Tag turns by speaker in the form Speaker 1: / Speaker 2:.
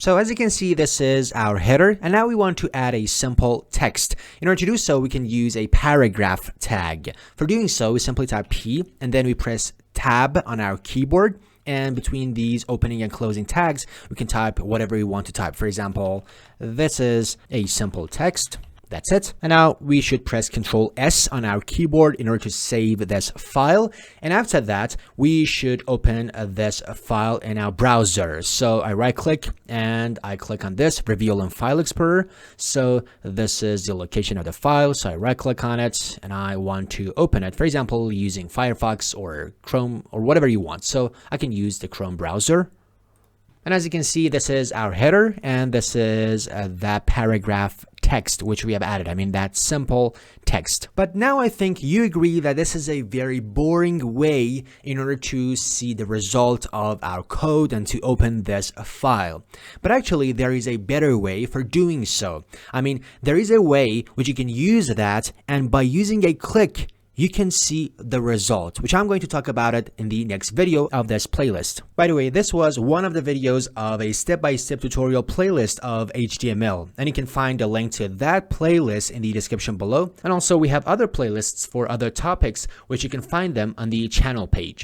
Speaker 1: So as you can see, this is our header, and now we want to add a simple text. In order to do so, we can use a paragraph tag. For doing so, we simply type P, and then we press Tab on our keyboard. And between these opening and closing tags, we can type whatever we want to type. For example, this is a simple text. That's it. And now we should press Ctrl S on our keyboard in order to save this file. And after that, we should open this file in our browser. So I right click and I click on this, Reveal in File Explorer. So this is the location of the file. So I right click on it and I want to open it, for example, using Firefox or Chrome or whatever you want. So I can use the Chrome browser. And as you can see, this is our header, and this is that paragraph text which we have added. I mean, that simple text. But now I think you agree that this is a very boring way in order to see the result of our code and to open this file. But actually, there is a better way for doing so. I mean, there is a way which you can use that, and by using a click, you can see the result, which I'm going to talk about it in the next video of this playlist. By the way, this was one of the videos of a step-by-step tutorial playlist of HTML, and you can find a link to that playlist in the description below. And also we have other playlists for other topics, which you can find them on the channel page.